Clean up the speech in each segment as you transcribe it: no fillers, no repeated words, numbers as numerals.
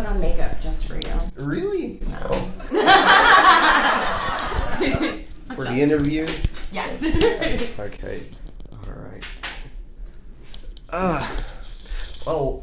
put on makeup just for you. Really? No. For the interviews? Yes. Okay. All right. Well,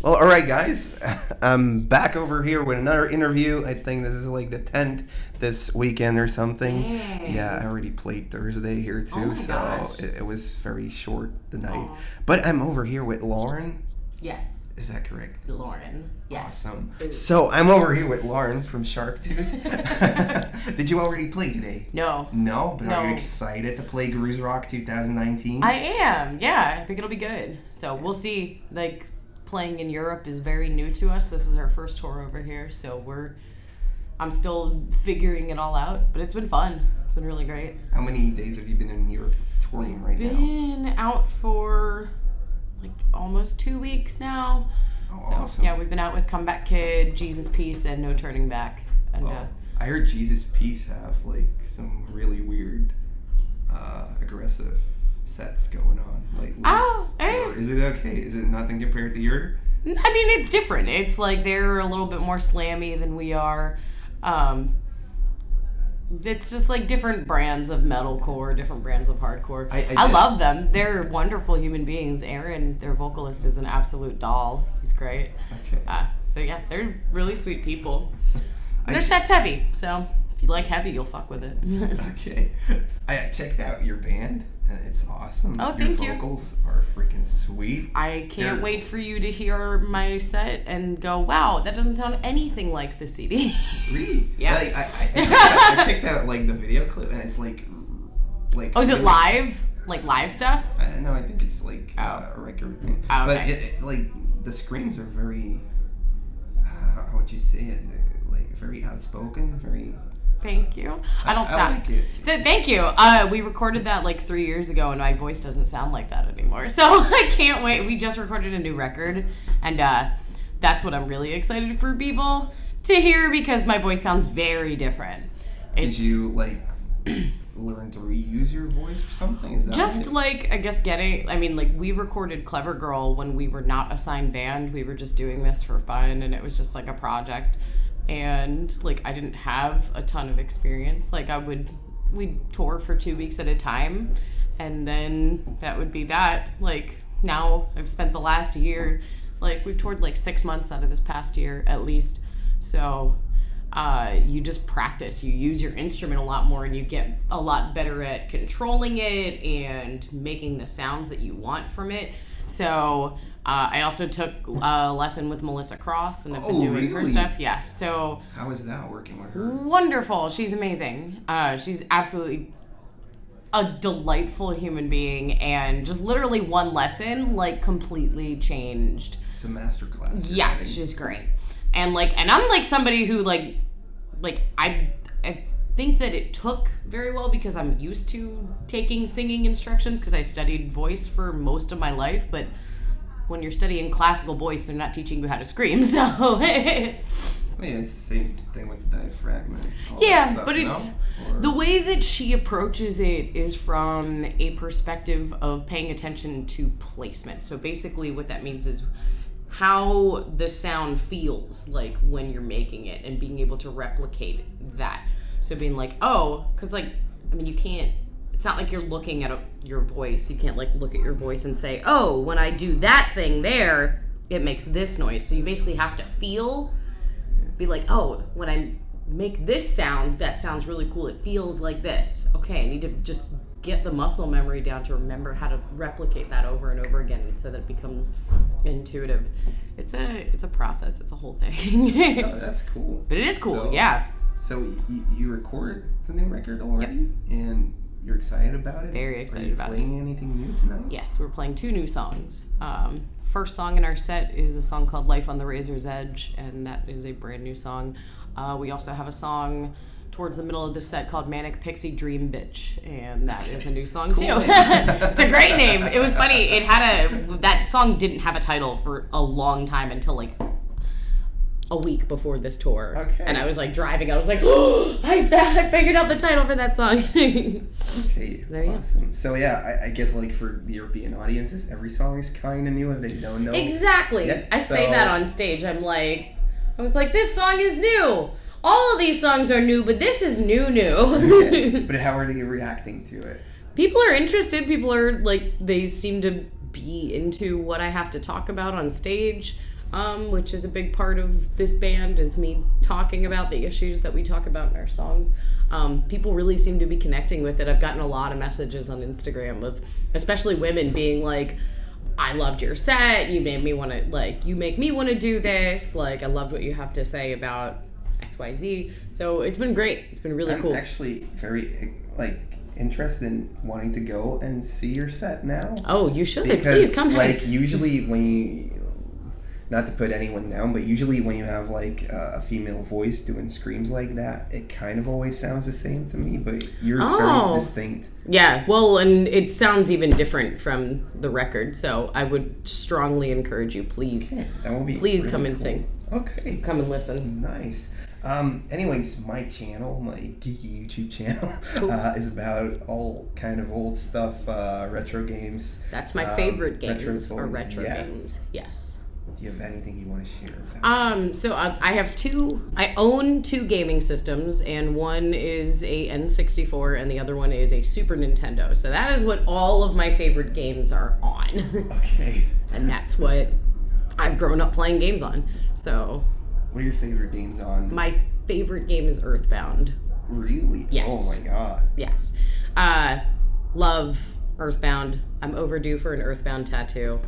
all right, guys. I'm back over here with another interview. I think this is like the 10th this weekend or something. Dang. Yeah, I already played Thursday here too, Oh my so gosh. it was very short the night. Aw. But I'm over here with Lauren. Yes. Is that correct? Lauren. Yes. Awesome. So I'm over here with Lauren from Sharptooth. Did you already play today? No. No? But are you No. excited to play Groezrock 2019? I am. Yeah, I think it'll be good. So we'll see. Like, playing in Europe is very new to us. This is our first tour over here, so I'm still figuring it all out, but it's been fun. It's been really great. How many days have you been in Europe touring right now? Been out for like almost 2 weeks now. Oh, So awesome. yeah, we've been out with Comeback Kid, Jesus Peace, and No Turning Back. And I heard Jesus Peace have like some really weird, aggressive sets going on lately. Or is it okay? Is it nothing compared to your? I mean, it's different. It's like they're a little bit more slammy than we are. It's just like different brands of metalcore, different brands of hardcore. I love them. They're wonderful human beings. Aaron, their vocalist, is an absolute doll. He's great. Okay. So yeah, they're really sweet people. Their set's heavy, so if you like heavy, you'll fuck with it. Okay. I checked out your band, and it's awesome. Oh, thank you. Your vocals are freaking sweet. I can't wait for you to hear my set and go, wow, that doesn't sound anything like the CD. Really? Yeah. Like, I checked out like the video clip, and it's like. Oh, is it live? Like live stuff? No, I think it's like a record thing. Oh, But okay. like the screams are very. How would you say it? Like very outspoken, very. Thank you. I like it. Thank you. We recorded that like 3 years ago, and my voice doesn't sound like that anymore. So I can't wait. We just recorded a new record, and that's what I'm really excited for people to hear because my voice sounds very different. Did you like learn to reuse your voice or something? Is that just like I guess we recorded Clever Girl when we were not a signed band. We were just doing this for fun, and it was just like a project. And like I didn't have a ton of experience. Like we'd tour for 2 weeks at a time, and then that would be that. Like now I've spent the last year, like we've toured like 6 months out of this past year at least. So you just practice. You use your instrument a lot more, and you get a lot better at controlling it and making the sounds that you want from it. So I also took a lesson with Melissa Cross, and I've been doing her stuff. Yeah. So how is that working with her? Wonderful. She's amazing. She's absolutely a delightful human being, and just literally one lesson like completely changed. It's a master class. Yes, she's great. And I'm like somebody who like I think that it took very well because I'm used to taking singing instructions because I studied voice for most of my life, but when you're studying classical voice, they're not teaching you how to scream, so I mean, it's the same thing with the diaphragm and all yeah, that stuff, but it's the way that she approaches it is from a perspective of paying attention to placement. So basically what that means is how the sound feels like when you're making it and being able to replicate that. So being like, because you can't, it's not like you're looking at your voice. You can't like look at your voice and say, when I do that thing there, it makes this noise. So you basically have to be like, when I make this sound, that sounds really cool. It feels like this. Okay, I need to just get the muscle memory down to remember how to replicate that over and over again so that it becomes intuitive. It's a process. It's a whole thing. Oh, that's cool. But it is cool, yeah. So you recorded the new record already? Yep. And you're excited about it? Very excited about it. Are you playing anything new tonight? Yes, we're playing 2 new songs. First song in our set is a song called Life on the Razor's Edge, and that is a brand new song. We also have a song towards the middle of the set called Manic Pixie Dream Bitch, and that is a new song too. It's a great name. It was funny. That song didn't have a title for a long time until like a week before this tour. Okay. And I was like driving. I was like, I figured out the title for that song. Okay. There you awesome. Go. So yeah, I guess like for the European audiences, every song is kind of new if they don't know. Exactly. Yeah, I say that on stage. I'm like, I was like, this song is new. All of these songs are new, but this is new. But how are they reacting to it? People are interested. People are like, they seem to be into what I have to talk about on stage, which is a big part of this band, is me talking about the issues that we talk about in our songs. People really seem to be connecting with it. I've gotten a lot of messages on Instagram of especially women being like, I loved your set. You made me want to, like, you make me want to do this. Like, I loved what you have to say about XYZ. So it's been great. It's been really cool. I'm actually very, like, interested in wanting to go and see your set now. Oh, you should. Because, please come. Like, usually when you, not to put anyone down, but usually when you have like a female voice doing screams like that, it kind of always sounds the same to me, but yours is very distinct. Yeah, well, and it sounds even different from the record, so I would strongly encourage you, please. Okay, that will be please really come and cool. sing. Okay. Come and listen. Nice. Anyways, my channel, my geeky YouTube channel, Cool. Is about all kind of old stuff, retro games. That's my favorite games, retro yeah. games. Yes. Do you have anything you want to share about this? So I own two gaming systems, and one is a N64 and the other one is a Super Nintendo. So that is what all of my favorite games are on. Okay. And that's what I've grown up playing games on. So what are your favorite games on? my favorite game is Earthbound. Really? Yes. Oh my god. Yes. Love Earthbound. I'm overdue for an Earthbound tattoo.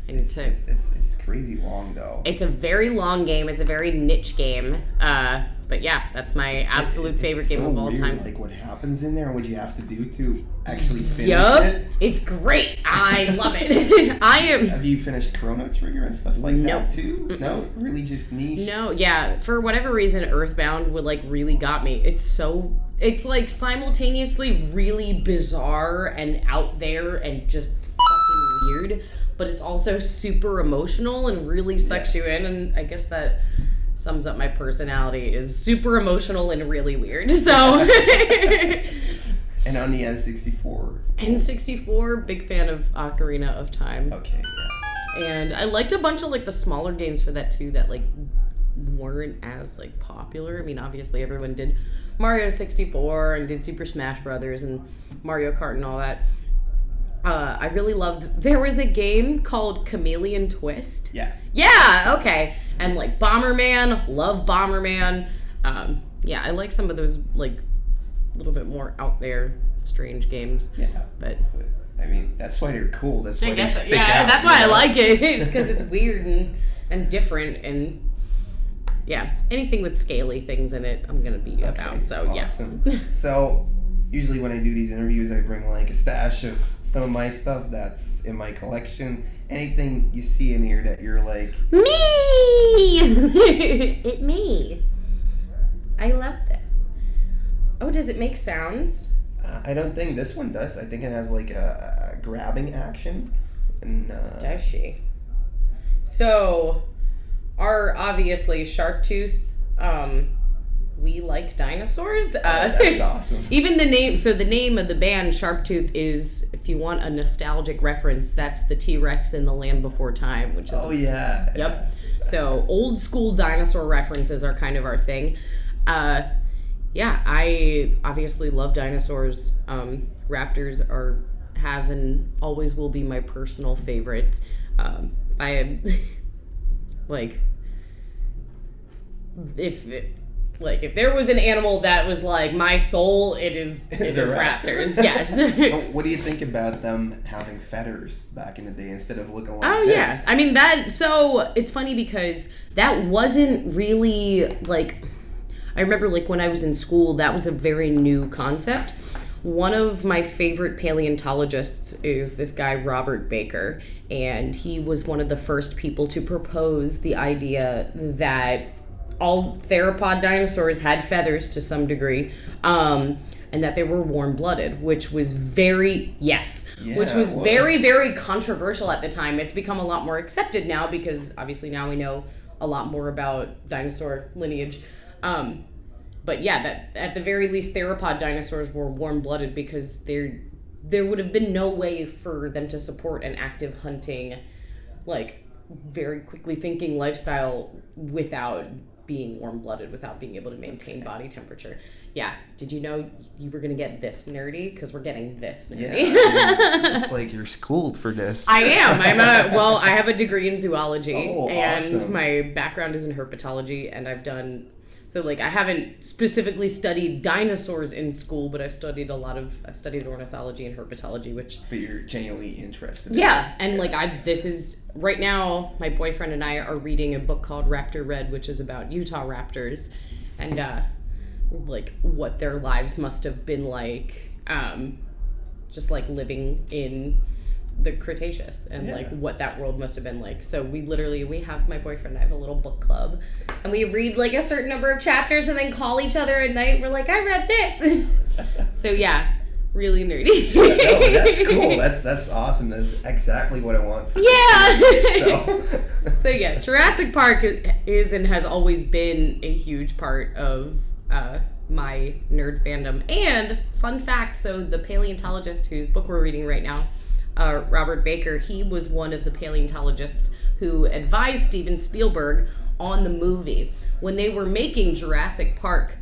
I need to. It's crazy long though. It's a very long game. It's a very niche game. But yeah, that's my absolute favorite game of all time. Like what happens in there and what you have to do to actually finish Yup. it. It's great. I love it. I am. Have you finished Chrono Trigger and stuff like Nope. that too? Mm-mm. No, really just niche. No, yeah. For whatever reason, Earthbound would like really got me. It's like simultaneously really bizarre and out there and just fucking weird, but it's also super emotional and really sucks you in, and I guess that sums up my personality, is super emotional and really weird. So And on the N64. N64, big fan of Ocarina of Time. Okay, yeah. And I liked a bunch of like the smaller games for that too that like weren't as like popular. I mean, obviously everyone did Mario 64 and did Super Smash Brothers and Mario Kart and all that. I really loved, there was a game called Chameleon Twist. Yeah. Yeah, okay. And like Bomberman, love Bomberman. Yeah, I like some of those like a little bit more out there strange games. Yeah. But I mean, that's why they're cool. That's why they stick yeah, out. that's why I like it. It's because it's weird and different, and yeah, anything with scaly things in it, I'm gonna be about. So awesome. yeah. So usually when I do these interviews, I bring like a stash of some of my stuff that's in my collection. Anything you see in here that you're like, Me! It me. I love this. Oh, does it make sounds? I don't think this one does. I think it has like a grabbing action. And Does she? So, our obviously Sharptooth, we like dinosaurs. that's awesome. Even the name, so the name of the band Sharptooth is, if you want a nostalgic reference, that's the T-Rex in The Land Before Time, which is yeah. Yep. So old school dinosaur references are kind of our thing. Yeah, I obviously love dinosaurs. Raptors have and always will be my personal favorites. I am like, if there was an animal that was like my soul, it is raptors. Yes. What do you think about them having feathers back in the day instead of looking like Oh this? yeah, I mean so it's funny because that wasn't really like, I remember like when I was in school, that was a very new concept. One of my favorite paleontologists is this guy, Robert Baker, and he was one of the first people to propose the idea that all theropod dinosaurs had feathers to some degree, and that they were warm-blooded, which was very, very, very controversial at the time. It's become a lot more accepted now because obviously now we know a lot more about dinosaur lineage. But yeah, that at the very least, theropod dinosaurs were warm-blooded because there would have been no way for them to support an active hunting, like very quickly thinking lifestyle without being warm-blooded without being able to maintain body temperature. Yeah. Did you know you were going to get this nerdy? Because we're getting this nerdy. Yeah, it's like you're schooled for this. I am. I have a degree in zoology. Oh, and awesome. my background is in herpetology, and I've done... So, like, I haven't specifically studied dinosaurs in school, but I've studied ornithology and herpetology, which... But you're genuinely interested. Yeah, and, like, right now, my boyfriend and I are reading a book called Raptor Red, which is about Utah raptors, and, like, what their lives must have been like, just, like, living in the Cretaceous, and like what that world must have been like. So we have my boyfriend and I have a little book club, and we read like a certain number of chapters and then call each other at night. We're like, I read this. So yeah, really nerdy. No, that's cool. That's awesome. That's exactly what I want for So yeah, Jurassic Park is and has always been a huge part of my nerd fandom. And fun fact, so the paleontologist whose book we're reading right now, Robert Baker, he was one of the paleontologists who advised Steven Spielberg on the movie. When they were making Jurassic Park,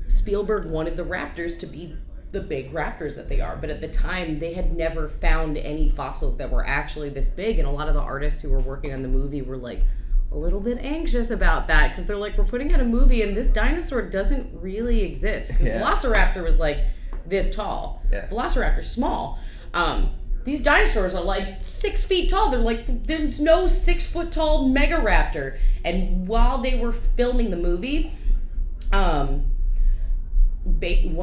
Spielberg wanted the raptors to be the big raptors that they are, but at the time they had never found any fossils that were actually this big, and a lot of the artists who were working on the movie were like a little bit anxious about that, because they're like, we're putting out a movie and this dinosaur doesn't really exist, because Velociraptor was like this tall. Velociraptor's small. These dinosaurs are like 6 feet tall. They're like, there's no 6 foot tall mega raptor. And while they were filming the movie, one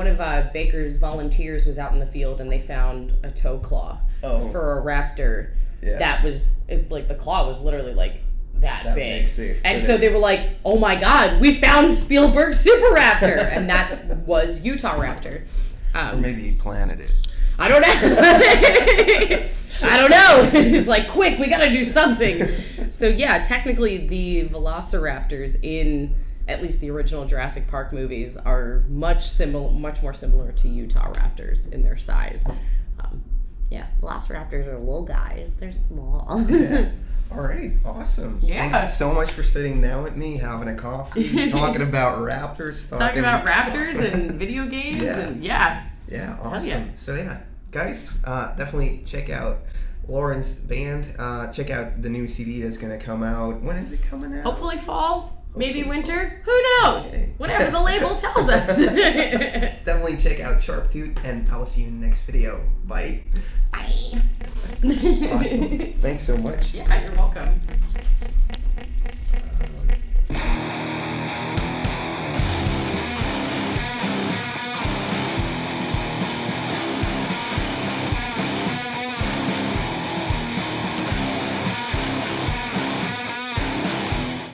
of Baker's volunteers was out in the field and they found a toe claw for a raptor. That was like, the claw was literally like that big. And so they were like, oh my God, we found Spielberg's Super Raptor. And was Utah Raptor. Or maybe he planted it. I don't know. He's like, quick, we gotta do something. So yeah, technically the velociraptors in at least the original Jurassic Park movies are much more similar to Utah raptors in their size. Velociraptors are little guys. They're small. All right, awesome. Thanks so much for sitting down with me, having a coffee, talking about raptors. Talking about raptors and video games and Yeah, awesome. So guys, definitely check out Lauren's band. Check out the new CD that's going to come out. When is it coming out? Hopefully fall. Maybe winter. Who knows? Okay. Whatever the label tells us. Definitely check out Sharptooth, and I will see you in the next video. Bye. Bye. Awesome. Thanks so much. Yeah, you're welcome.